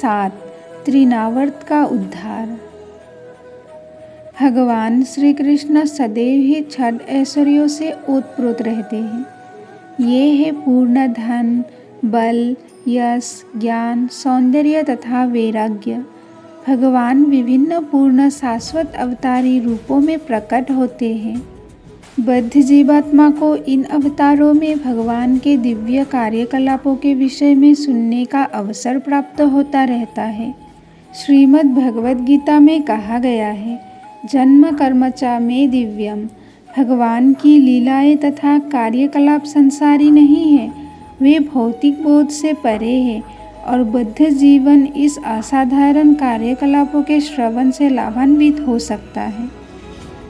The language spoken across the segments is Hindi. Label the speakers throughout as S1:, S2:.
S1: 7 तृणावर्त का उद्धार। भगवान श्री कृष्ण सदैव ही छठ ऐश्वर्यों से ओतप्रोत रहते हैं। ये है पूर्ण धन, बल, यश, ज्ञान, सौंदर्य तथा वैराग्य। भगवान विभिन्न पूर्ण शाश्वत अवतारी रूपों में प्रकट होते हैं। बद्ध जीवात्मा को इन अवतारों में भगवान के दिव्य कार्यकलापों के विषय में सुनने का अवसर प्राप्त होता रहता है। श्रीमद् भगवद गीता में कहा गया है, जन्म कर्म च मे दिव्यम। भगवान की लीलाएं तथा कार्यकलाप संसारी नहीं है, वे भौतिक बोध से परे है और बद्ध जीवन इस असाधारण कार्यकलापों के श्रवण से लाभान्वित हो सकता है।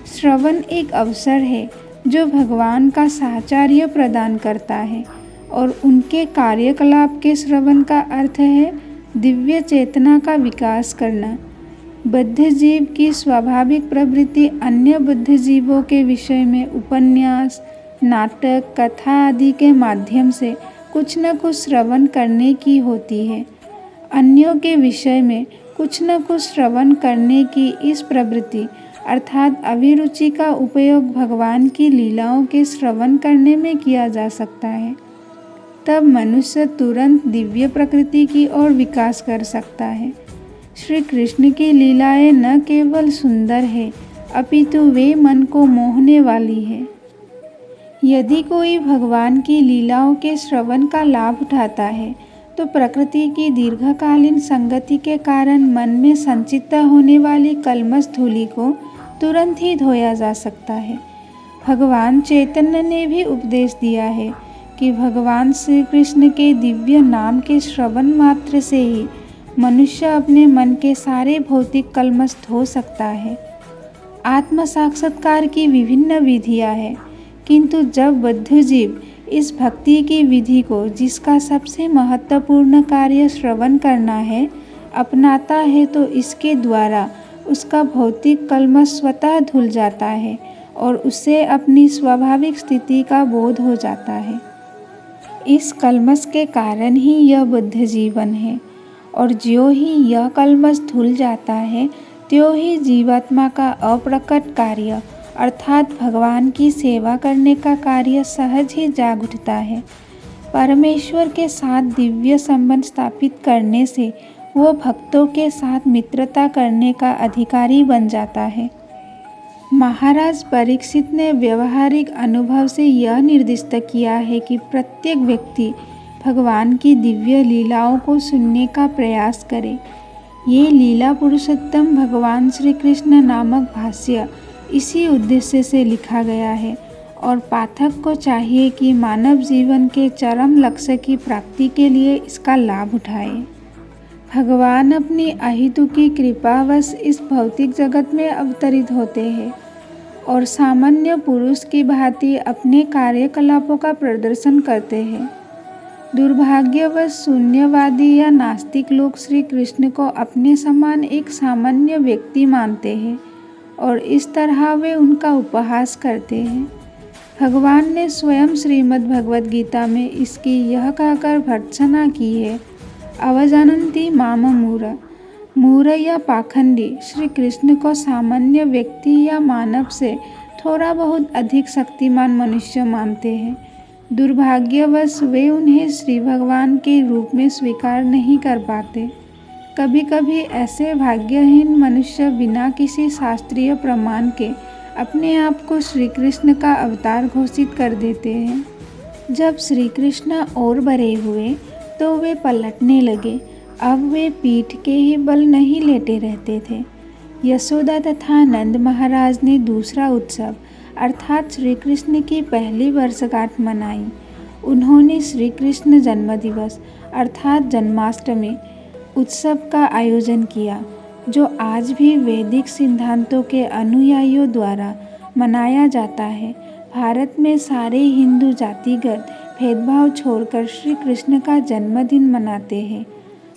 S1: श्रवण एक अवसर है जो भगवान का साहचर्य प्रदान करता है और उनके कार्यकलाप के श्रवण का अर्थ है दिव्य चेतना का विकास करना। बद्ध जीव की स्वाभाविक प्रवृत्ति अन्य बद्ध जीवों के विषय में उपन्यास, नाटक, कथा आदि के माध्यम से कुछ न कुछ श्रवण करने की होती है। अन्यों के विषय में कुछ न कुछ श्रवण करने की इस प्रवृत्ति अर्थात अभिरुचि का उपयोग भगवान की लीलाओं के श्रवण करने में किया जा सकता है। तब मनुष्य तुरंत दिव्य प्रकृति की ओर विकास कर सकता है। श्री कृष्ण की लीलाएं न केवल सुंदर है, अपितु वे मन को मोहने वाली है। यदि कोई भगवान की लीलाओं के श्रवण का लाभ उठाता है तो प्रकृति की दीर्घकालीन संगति के कारण मन में संचित होने वाली कल्मष धूलि को तुरंत ही धोया जा सकता है। भगवान चैतन्य ने भी उपदेश दिया है कि भगवान श्री कृष्ण के दिव्य नाम के श्रवण मात्र से ही मनुष्य अपने मन के सारे भौतिक कल्मष धो सकता है। आत्म साक्षात्कार की विभिन्न विधियां हैं, किंतु जब बद्ध जीव इस भक्ति की विधि को, जिसका सबसे महत्वपूर्ण कार्य श्रवण करना है, अपनाता है तो इसके द्वारा उसका भौतिक कल्मष स्वतः धुल जाता है और उसे अपनी स्वाभाविक स्थिति का बोध हो जाता है। इस कल्मष के कारण ही यह बद्ध जीवन है और ज्यों ही यह कल्मष धुल जाता है त्यों ही जीवात्मा का अप्रकट कार्य अर्थात भगवान की सेवा करने का कार्य सहज ही जाग उठता है। परमेश्वर के साथ दिव्य संबंध स्थापित करने से वो भक्तों के साथ मित्रता करने का अधिकारी बन जाता है। महाराज परीक्षित ने व्यवहारिक अनुभव से यह निर्दिष्ट किया है कि प्रत्येक व्यक्ति भगवान की दिव्य लीलाओं को सुनने का प्रयास करे। ये लीला पुरुषोत्तम भगवान श्री कृष्ण नामक भाष्य इसी उद्देश्य से लिखा गया है और पाठक को चाहिए कि मानव जीवन के चरम लक्ष्य की प्राप्ति के लिए इसका लाभ उठाए। भगवान अपनी अहेतुकी कृपावश इस भौतिक जगत में अवतरित होते हैं और सामान्य पुरुष की भांति अपने कार्यकलापों का प्रदर्शन करते हैं। दुर्भाग्यवश शून्यवादी या नास्तिक लोग श्री कृष्ण को अपने समान एक सामान्य व्यक्ति मानते हैं और इस तरह वे उनका उपहास करते हैं। भगवान ने स्वयं श्रीमद् भगवद गीता में इसकी यह कहकर भर्त्सना की है, अवजानन्ति माम मूढ़। मूढ़ या पाखंडी श्री कृष्ण को सामान्य व्यक्ति या मानव से थोड़ा बहुत अधिक शक्तिमान मनुष्य मानते हैं। दुर्भाग्यवश वे उन्हें श्री भगवान के रूप में स्वीकार नहीं कर पाते। कभी कभी ऐसे भाग्यहीन मनुष्य बिना किसी शास्त्रीय प्रमाण के अपने आप को श्री कृष्ण का अवतार घोषित कर देते हैं। जब श्री कृष्ण और बड़े हुए तो वे पलटने लगे। अब वे पीठ के ही बल नहीं लेटे रहते थे। यशोदा तथा नंद महाराज ने दूसरा उत्सव अर्थात श्री कृष्ण की पहली वर्षगांठ मनाई। उन्होंने श्री कृष्ण जन्म दिवस अर्थात जन्माष्टमी उत्सव का आयोजन किया, जो आज भी वैदिक सिद्धांतों के अनुयायियों द्वारा मनाया जाता है। भारत में सारे हिंदू जातिगत भेदभाव छोड़कर श्री कृष्ण का जन्मदिन मनाते हैं।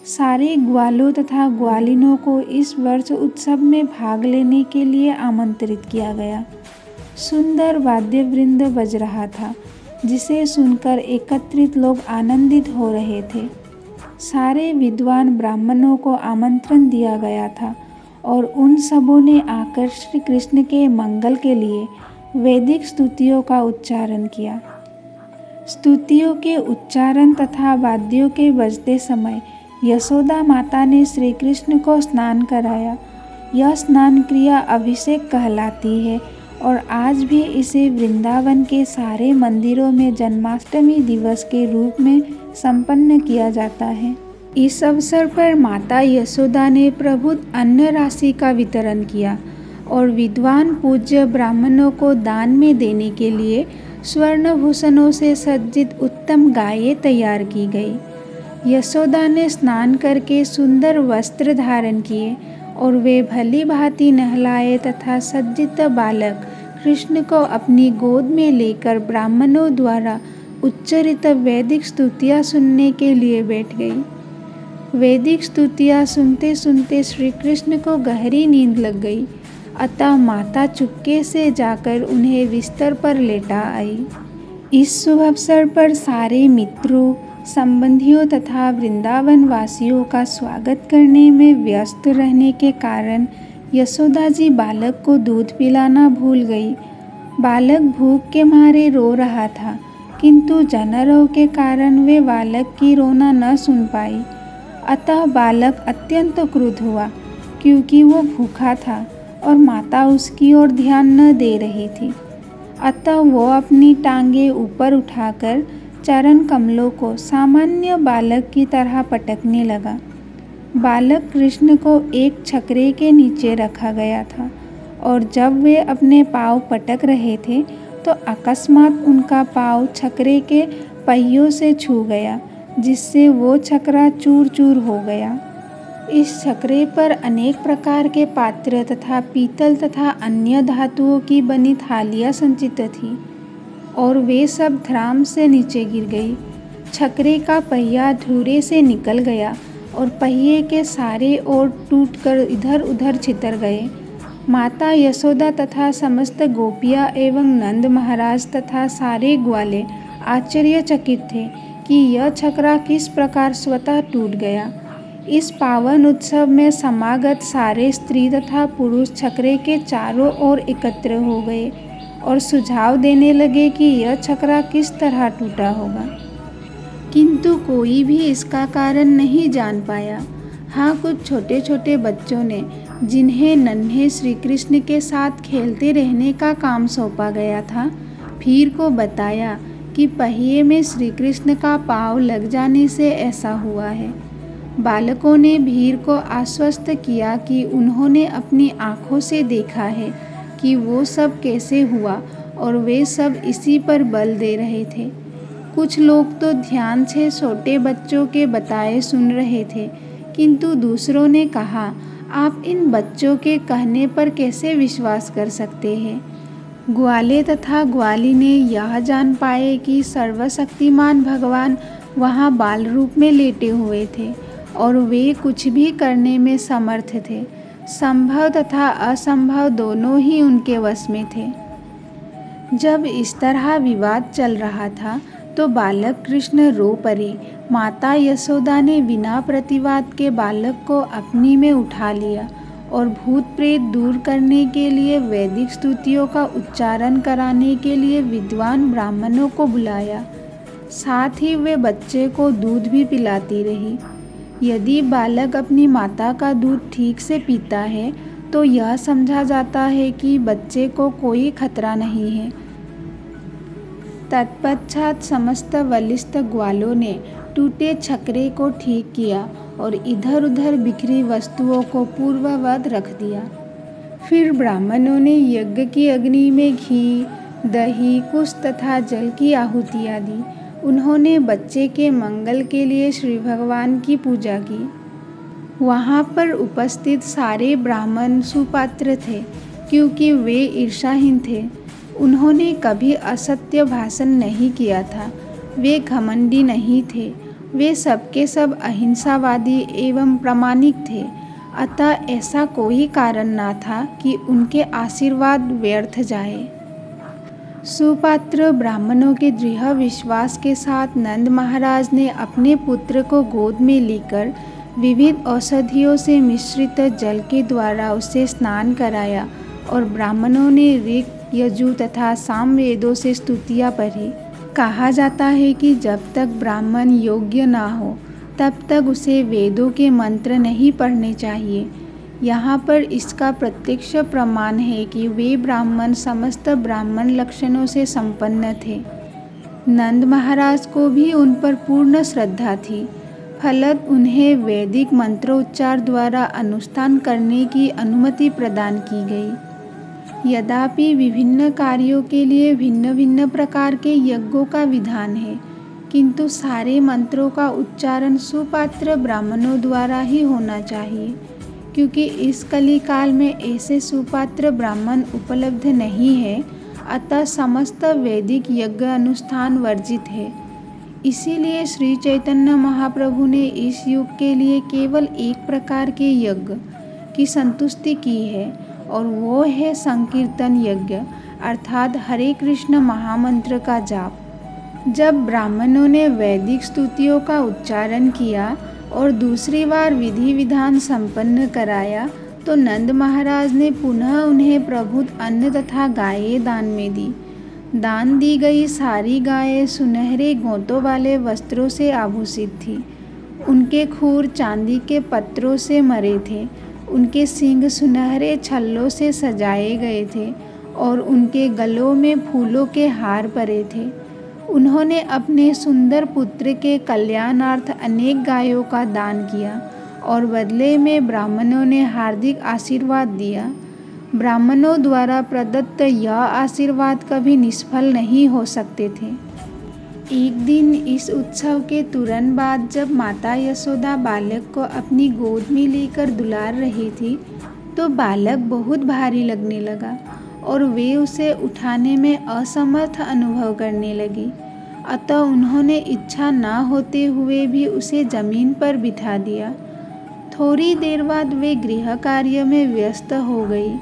S1: सारे ग्वालों तथा ग्वालिनों को इस वर्ष उत्सव में भाग लेने के लिए आमंत्रित किया गया। सुंदर वाद्य वृंद बज रहा था, जिसे सुनकर एकत्रित लोग आनंदित हो रहे थे। सारे विद्वान ब्राह्मणों को आमंत्रण दिया गया था और उन सबों ने आकर श्री कृष्ण के मंगल के लिए वैदिक स्तुतियों का उच्चारण किया। स्तुतियों के उच्चारण तथा वाद्यों के बजते समय यशोदा माता ने श्री कृष्ण को स्नान कराया। यह स्नान क्रिया अभिषेक कहलाती है और आज भी इसे वृंदावन के सारे मंदिरों में जन्माष्टमी दिवस के रूप में संपन्न किया जाता है। इस अवसर पर माता यशोदा ने प्रभुत अन्न राशि का वितरण किया और विद्वान पूज्य ब्राह्मणों को दान में देने के लिए स्वर्णभूषणों से सज्जित उत्तम गायें तैयार की गई। यशोदा ने स्नान करके सुंदर वस्त्र धारण किए और वे भली भांति नहलाए तथा सज्जित बालक कृष्ण को अपनी गोद में लेकर ब्राह्मणों द्वारा उच्चरित वैदिक स्तुतियाँ सुनने के लिए बैठ गई। वैदिक स्तुतियाँ सुनते सुनते श्री कृष्ण को गहरी नींद लग गई, अतः माता चुपके से जाकर उन्हें बिस्तर पर लेटा आई। इस शुभ अवसर पर सारे मित्रों, संबंधियों तथा वृंदावन वासियों का स्वागत करने में व्यस्त रहने के कारण यशोदा जी बालक को दूध पिलाना भूल गई। बालक भूख के मारे रो रहा था, किंतु जनारोह के कारण वे बालक की रोना न सुन पाई। अतः बालक अत्यंत क्रुद्ध हुआ, क्योंकि वो भूखा था और माता उसकी ओर ध्यान न दे रही थी। अतः वो अपनी टांगें ऊपर उठाकर चरण कमलों को सामान्य बालक की तरह पटकने लगा। बालक कृष्ण को एक छकरे के नीचे रखा गया था और जब वे अपने पाँव पटक रहे थे तो अकस्मात उनका पाँव छकरे के पहियों से छू गया, जिससे वो छकरा चूर चूर हो गया। इस छकरे पर अनेक प्रकार के पात्र तथा पीतल तथा अन्य धातुओं की बनी थालियाँ संचित थीं और वे सब धड़ाम से नीचे गिर गई। छकरे का पहिया धूरे से निकल गया और पहिए के सारे ओर टूटकर इधर उधर छितर गए। माता यशोदा तथा समस्त गोपियाँ एवं नंद महाराज तथा सारे ग्वाले आश्चर्यचकित थे कि यह छकरा किस प्रकार स्वतः टूट गया। इस पावन उत्सव में समागत सारे स्त्री तथा पुरुष छकरे के चारों ओर एकत्र हो गए और सुझाव देने लगे कि यह छकरा किस तरह टूटा होगा, किंतु कोई भी इसका कारण नहीं जान पाया। हाँ, कुछ छोटे छोटे बच्चों ने, जिन्हें नन्हे श्री कृष्ण के साथ खेलते रहने का काम सौंपा गया था, फिर को बताया कि पहिए में श्री कृष्ण का पाँव लग जाने से ऐसा हुआ है। बालकों ने भीड़ को आश्वस्त किया कि उन्होंने अपनी आँखों से देखा है कि वो सब कैसे हुआ और वे सब इसी पर बल दे रहे थे। कुछ लोग तो ध्यान से छोटे बच्चों के बताए सुन रहे थे, किंतु दूसरों ने कहा, आप इन बच्चों के कहने पर कैसे विश्वास कर सकते हैं। ग्वाले तथा ग्वाली ने यह जान पाए कि सर्वशक्तिमान भगवान वहाँ बाल रूप में लेटे हुए थे और वे कुछ भी करने में समर्थ थे। संभव तथा असंभव दोनों ही उनके वश में थे। जब इस तरह विवाद चल रहा था तो बालक कृष्ण रो पड़े। माता यशोदा ने बिना प्रतिवाद के बालक को अपनी में उठा लिया और भूत प्रेत दूर करने के लिए वैदिक स्तुतियों का उच्चारण कराने के लिए विद्वान ब्राह्मणों को बुलाया। साथ ही वे बच्चे को दूध भी पिलाती रही। यदि बालक अपनी माता का दूध ठीक से पीता है तो यह समझा जाता है कि बच्चे को कोई खतरा नहीं है। तत्पश्चात समस्त बलिष्ठ ग्वालों ने टूटे छकरे को ठीक किया और इधर उधर बिखरी वस्तुओं को पूर्ववत रख दिया। फिर ब्राह्मणों ने यज्ञ की अग्नि में घी, दही, कुश तथा जल की आहुतियाँ दी। उन्होंने बच्चे के मंगल के लिए श्री भगवान की पूजा की। वहाँ पर उपस्थित सारे ब्राह्मण सुपात्र थे, क्योंकि वे ईर्ष्याहीन थे। उन्होंने कभी असत्य भाषण नहीं किया था। वे घमंडी नहीं थे। वे सबके सब अहिंसावादी एवं प्रामाणिक थे। अतः ऐसा कोई कारण न था कि उनके आशीर्वाद व्यर्थ जाए। सुपात्र ब्राह्मणों के दृढ़ विश्वास के साथ नंद महाराज ने अपने पुत्र को गोद में लेकर विविध औषधियों से मिश्रित जल के द्वारा उसे स्नान कराया और ब्राह्मणों ने ऋग, यजु तथा साम वेदों से स्तुतियाँ पढ़ी। कहा जाता है कि जब तक ब्राह्मण योग्य ना हो तब तक उसे वेदों के मंत्र नहीं पढ़ने चाहिए। यहाँ पर इसका प्रत्यक्ष प्रमाण है कि वे ब्राह्मण समस्त ब्राह्मण लक्षणों से संपन्न थे। नंद महाराज को भी उन पर पूर्ण श्रद्धा थी। फलत उन्हें वैदिक मंत्रोच्चार द्वारा अनुष्ठान करने की अनुमति प्रदान की गई। यद्यपि विभिन्न कार्यों के लिए भिन्न भिन्न प्रकार के यज्ञों का विधान है, किंतु सारे मंत्रों का उच्चारण सुपात्र ब्राह्मणों द्वारा ही होना चाहिए, क्योंकि इस कली काल में ऐसे सुपात्र ब्राह्मण उपलब्ध नहीं है। अतः समस्त वैदिक यज्ञ अनुष्ठान वर्जित है। इसीलिए श्री चैतन्य महाप्रभु ने इस युग के लिए केवल एक प्रकार के यज्ञ की संतुष्टि की है, और वो है संकीर्तन यज्ञ, अर्थात हरे कृष्ण महामंत्र का जाप। जब ब्राह्मणों ने वैदिक स्तुतियों का उच्चारण किया और दूसरी बार विधि विधान संपन्न कराया, तो नंद महाराज ने पुनः उन्हें प्रभुत अन्न तथा गायें दान में दी। दान दी गई सारी गायें सुनहरे गोंतों वाले वस्त्रों से आभूषित थी। उनके खूर चांदी के पत्रों से मरे थे, उनके सींग सुनहरे छल्लों से सजाए गए थे और उनके गलों में फूलों के हार परे थे। उन्होंने अपने सुंदर पुत्र के कल्याणार्थ अनेक गायों का दान किया और बदले में ब्राह्मणों ने हार्दिक आशीर्वाद दिया। ब्राह्मणों द्वारा प्रदत्त यह आशीर्वाद कभी निष्फल नहीं हो सकते थे। एक दिन इस उत्सव के तुरंत बाद जब माता यशोदा बालक को अपनी गोद में लेकर दुलार रही थी, तो बालक बहुत भारी लगने लगा और वे उसे उठाने में असमर्थ अनुभव करने लगी। अतः उन्होंने इच्छा न होते हुए भी उसे जमीन पर बिठा दिया। थोड़ी देर बाद वे गृह कार्य में व्यस्त हो गई।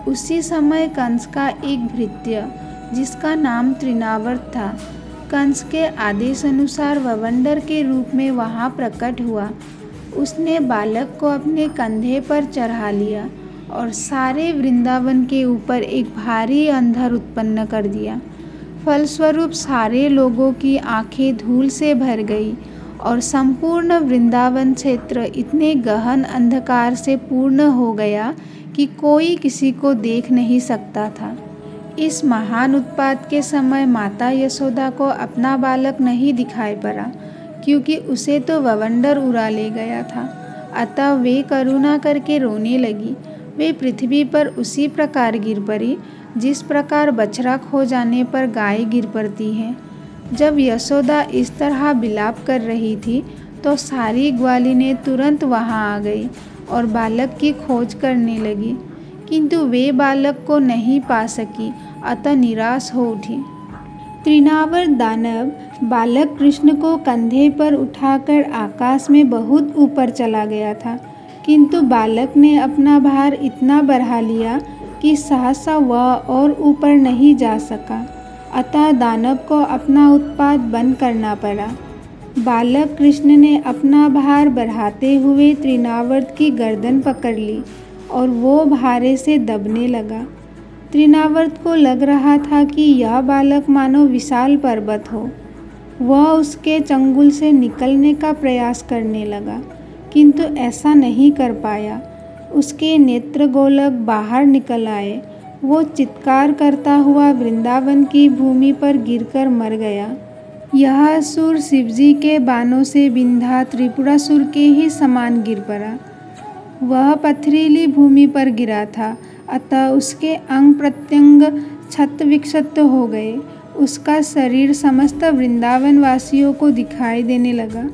S1: उसी समय कंस का एक भृत्य, जिसका नाम तृणावर्त था, कंस के आदेश अनुसार ववंडर के रूप में वहाँ प्रकट हुआ। उसने बालक को अपने कंधे पर चढ़ा लिया और सारे वृंदावन के ऊपर एक भारी अंधर उत्पन्न कर दिया। फलस्वरूप सारे लोगों की आंखें धूल से भर गई और संपूर्ण वृंदावन क्षेत्र इतने गहन अंधकार से पूर्ण हो गया कि कोई किसी को देख नहीं सकता था। इस महान उत्पात के समय माता यशोदा को अपना बालक नहीं दिखाई पड़ा, क्योंकि उसे तो ववंडर उड़ा ले गया था। अतः वे करुणा करके रोने लगी। वे पृथ्वी पर उसी प्रकार गिर पड़ी जिस प्रकार बछड़ा खो जाने पर गाय गिर पड़ती है। जब यशोदा इस तरह विलाप कर रही थी, तो सारी ग्वालिनें तुरंत वहां आ गई और बालक की खोज करने लगी, किंतु वे बालक को नहीं पा सकी। अतः निराश हो उठी। तृणावर्त दानव बालक कृष्ण को कंधे पर उठाकर आकाश में बहुत ऊपर चला गया था, किंतु बालक ने अपना भार इतना बढ़ा लिया कि सहसा वह और ऊपर नहीं जा सका। अतः दानव को अपना उत्पात बंद करना पड़ा। बालक कृष्ण ने अपना भार बढ़ाते हुए तृणावर्त की गर्दन पकड़ ली और वो भारे से दबने लगा। तृणावर्त को लग रहा था कि यह बालक मानो विशाल पर्वत हो। वह उसके चंगुल से निकलने का प्रयास करने लगा, किंतु ऐसा नहीं कर पाया। उसके नेत्र गोलक बाहर निकल आए। वो चित्कार करता हुआ वृंदावन की भूमि पर गिरकर मर गया। यह असुर शिवजी के बाणों से बिंधा त्रिपुरासुर के ही समान गिर पड़ा। वह पथरीली भूमि पर गिरा था, अतः उसके अंग प्रत्यंग क्षत विक्षत हो गए। उसका शरीर समस्त वृंदावन वासियों को दिखाई देने लगा।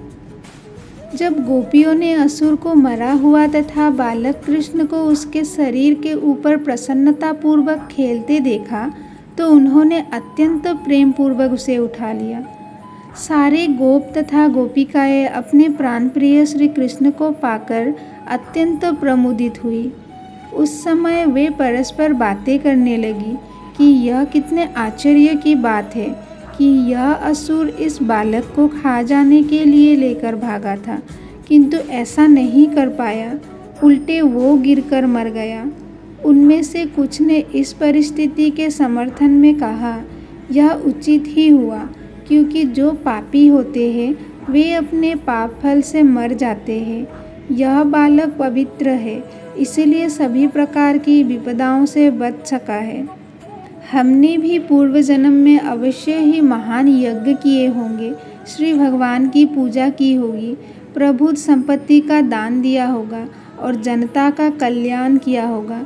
S1: जब गोपियों ने असुर को मरा हुआ तथा बालक कृष्ण को उसके शरीर के ऊपर प्रसन्नतापूर्वक खेलते देखा, तो उन्होंने अत्यंत प्रेम पूर्वक उसे उठा लिया। सारे गोप तथा गोपिकाएं अपने प्राणप्रिय श्री कृष्ण को पाकर अत्यंत प्रमुदित हुई। उस समय वे परस्पर बातें करने लगी कि यह कितने आश्चर्य की बात है कि यह असुर इस बालक को खा जाने के लिए लेकर भागा था, किंतु ऐसा नहीं कर पाया, उल्टे वो गिरकर मर गया। उनमें से कुछ ने इस परिस्थिति के समर्थन में कहा, यह उचित ही हुआ, क्योंकि जो पापी होते हैं वे अपने पाप फल से मर जाते हैं। यह बालक पवित्र है, इसलिए सभी प्रकार की विपदाओं से बच सका है। हमने भी पूर्व जन्म में अवश्य ही महान यज्ञ किए होंगे, श्री भगवान की पूजा की होगी, प्रभुत संपत्ति का दान दिया होगा और जनता का कल्याण किया होगा।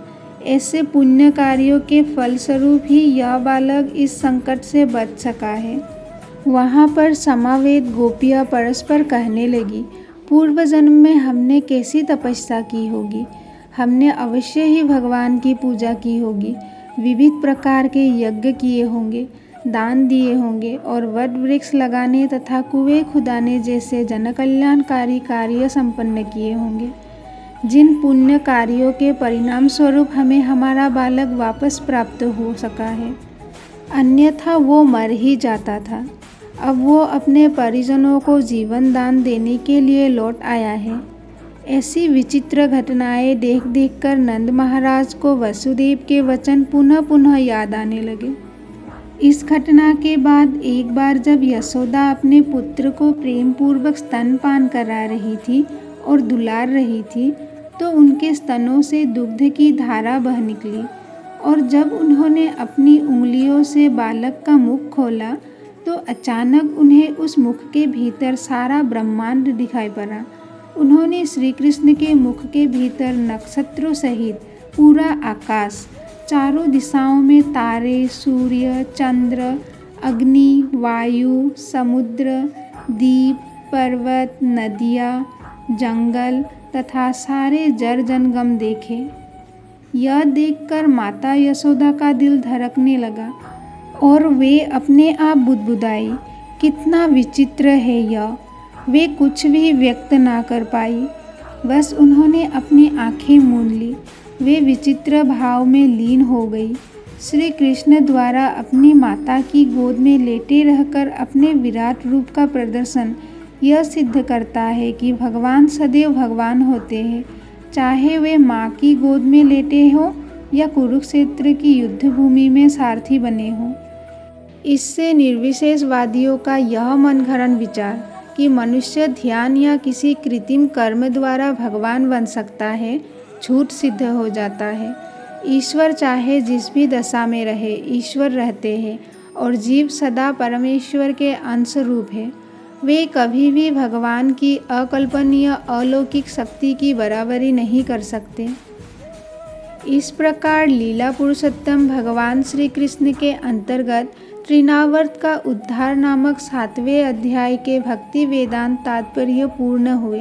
S1: ऐसे पुण्य कार्यों के फलस्वरूप ही यह बालक इस संकट से बच सका है। वहाँ पर समावेत गोपियाँ परस्पर कहने लगी, पूर्व जन्म में हमने कैसी तपस्या की होगी, हमने अवश्य ही भगवान की पूजा की होगी, विविध प्रकार के यज्ञ किए होंगे, दान दिए होंगे और वट वृक्ष लगाने तथा कुएं खुदाने जैसे जनकल्याणकारी कार्य संपन्न किए होंगे, जिन पुण्य कार्यों के परिणाम स्वरूप हमें हमारा बालक वापस प्राप्त हो सका है। अन्यथा वो मर ही जाता था। अब वो अपने परिजनों को जीवन दान देने के लिए लौट आया है। ऐसी विचित्र घटनाएं देख देखकर नंद महाराज को वसुदेव के वचन पुनः पुनः याद आने लगे। इस घटना के बाद एक बार जब यशोदा अपने पुत्र को प्रेम पूर्वक स्तनपान करा रही थी और दुलार रही थी, तो उनके स्तनों से दुग्ध की धारा बह निकली, और जब उन्होंने अपनी उंगलियों से बालक का मुख खोला तो अचानक उन्हें उस मुख के भीतर सारा ब्रह्मांड दिखाई पड़ा। उन्होंने श्री कृष्ण के मुख के भीतर नक्षत्रों सहित पूरा आकाश, चारों दिशाओं में तारे, सूर्य, चंद्र, अग्नि, वायु, समुद्र, द्वीप, पर्वत, नदियाँ, जंगल तथा सारे जर जनगम देखे। यह देखकर माता यशोदा का दिल धड़कने लगा और वे अपने आप बुदबुदाई, कितना विचित्र है यह। वे कुछ भी व्यक्त ना कर पाई, बस उन्होंने अपनी आंखें मूंद ली। वे विचित्र भाव में लीन हो गई। श्री कृष्ण द्वारा अपनी माता की गोद में लेटे रहकर अपने विराट रूप का प्रदर्शन यह सिद्ध करता है कि भगवान सदैव भगवान होते हैं, चाहे वे माँ की गोद में लेटे हों या कुरुक्षेत्र की युद्ध भूमि में सारथी बने हों। इससे निर्विशेषवादियों का यह मनगढ़ंत विचार कि मनुष्य ध्यान या किसी कृत्रिम कर्म द्वारा भगवान बन सकता है, झूठ सिद्ध हो जाता है। ईश्वर चाहे जिस भी दशा में रहे, ईश्वर रहते हैं और जीव सदा परमेश्वर के अंश रूप है। वे कभी भी भगवान की अकल्पनीय अलौकिक शक्ति की बराबरी नहीं कर सकते। इस प्रकार लीला पुरुषोत्तम भगवान श्री कृष्ण के अंतर्गत तृणावर्त का उद्धार नामक 7वें अध्याय के भक्ति वेदांत तात्पर्य पूर्ण हुए।